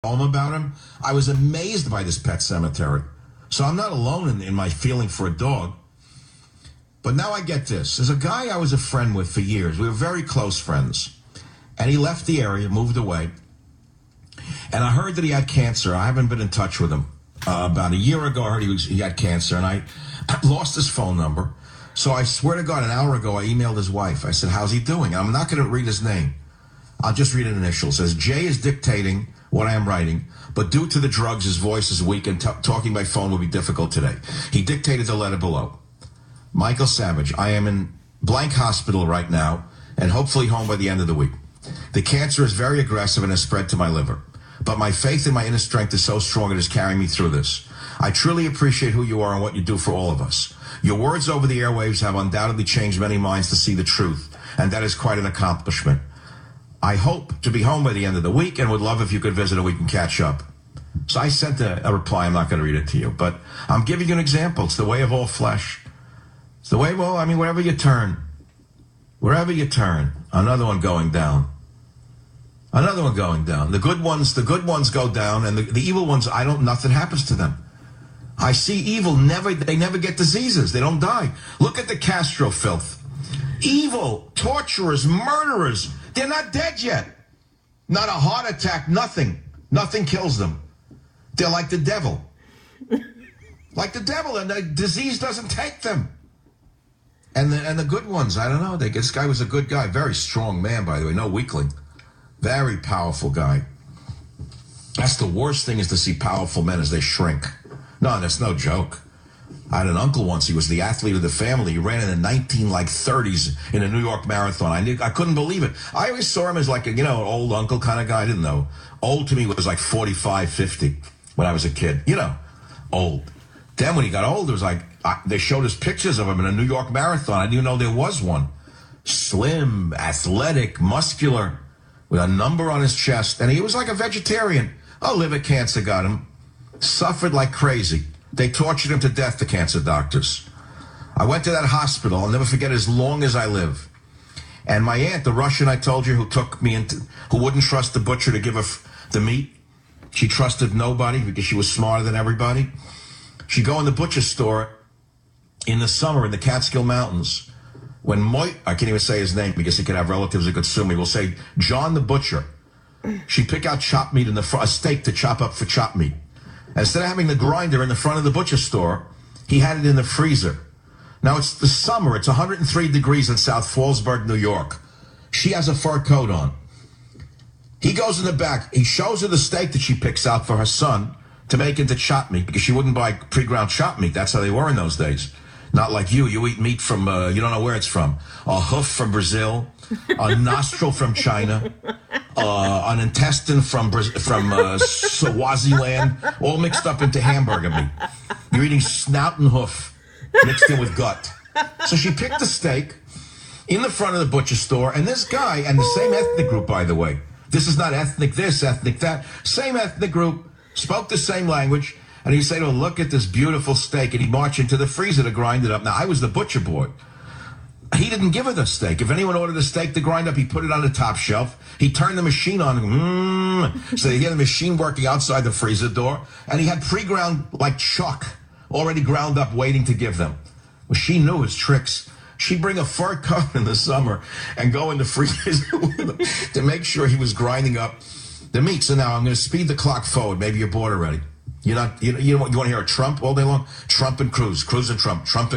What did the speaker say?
home about him, I was amazed by this pet cemetery. So I'm not alone in my feeling for a dog. But now I get this. There's a guy I was a friend with for years. We were very close friends. And he left the area, moved away. And I heard that he had cancer. I haven't been in touch with him. About a year ago, I heard he had cancer, and I lost his phone number. So I swear to God, an hour ago, I emailed his wife. I said, how's he doing? I'm not going to read his name. I'll just read an initial. It says, Jay is dictating what I am writing, but due to the drugs, his voice is weak, and talking by phone will be difficult today. He dictated the letter below. Michael Savage, I am in blank hospital right now, and hopefully home by the end of the week. The cancer is very aggressive and has spread to my liver. But my faith in my inner strength is so strong it is carrying me through this. I truly appreciate who you are and what you do for all of us. Your words over the airwaves have undoubtedly changed many minds to see the truth, and that is quite an accomplishment. I hope to be home by the end of the week and would love if you could visit and we can catch up. So I sent a reply. I'm not going to read it to you, but I'm giving you an example. It's the way of all flesh. It's the way of all, wherever you turn, another one going down. Another one going down. The good ones go down, and the evil ones, nothing happens to them. I see evil, they never get diseases. They don't die. Look at the Castro filth. Evil, torturers, murderers, they're not dead yet. Not a heart attack, nothing. Nothing kills them. They're like the devil. Like the devil, and the disease doesn't take them. And the good ones, I don't know. This guy was a good guy. Very strong man, by the way. No weakling. Very powerful guy. That's the worst thing, is to see powerful men as they shrink. No, that's no joke. I had an uncle once. He was the athlete of the family. He ran in the 1930s in a New York marathon. I couldn't believe it. I always saw him as like an old uncle kind of guy. I didn't know. Old to me was like 45, 50 when I was a kid. Old. Then when he got older, it was like they showed us pictures of him in a New York marathon. I didn't even know there was one. Slim, athletic, muscular, with a number on his chest. And he was like a vegetarian. Oh, liver cancer got him. Suffered like crazy. They tortured him to death, the cancer doctors. I went to that hospital. I'll never forget it as long as I live. And my aunt, the Russian I told you, who wouldn't trust the butcher to give her the meat, she trusted nobody because she was smarter than everybody. She'd go in the butcher store in the summer in the Catskill Mountains. When I can't even say his name because he could have relatives who could sue me. We'll say John the butcher. She'd pick out chopped meat a steak to chop up for chopped meat. Instead of having the grinder in the front of the butcher store, he had it in the freezer. Now, it's the summer. It's 103 degrees in South Fallsburg, New York. She has a fur coat on. He goes in the back. He shows her the steak that she picks out for her son to make into chopped meat because she wouldn't buy pre-ground chopped meat. That's how they were in those days. Not like you. You eat meat from, you don't know where it's from. A hoof from Brazil, a nostril from China, an intestine from Swaziland, all mixed up into hamburger meat. You're eating snout and hoof mixed in with gut. So she picked the steak in the front of the butcher store, and this guy, and the same ethnic group, by the way. This is not ethnic this, ethnic that. Same ethnic group, spoke the same language. And he'd say to her, look at this beautiful steak. And he'd march into the freezer to grind it up. Now, I was the butcher boy. He didn't give her the steak. If anyone ordered a steak to grind up, he put it on the top shelf. He turned the machine on. So he had the machine working outside the freezer door. And he had pre-ground, like chuck, already ground up, waiting to give them. Well, she knew his tricks. She'd bring a fur coat in the summer and go in the freezer with him to make sure he was grinding up the meat. So now I'm going to speed the clock forward. Maybe you're bored already. You want to hear a Trump all day long? Trump and Cruz and Trump and Cruz.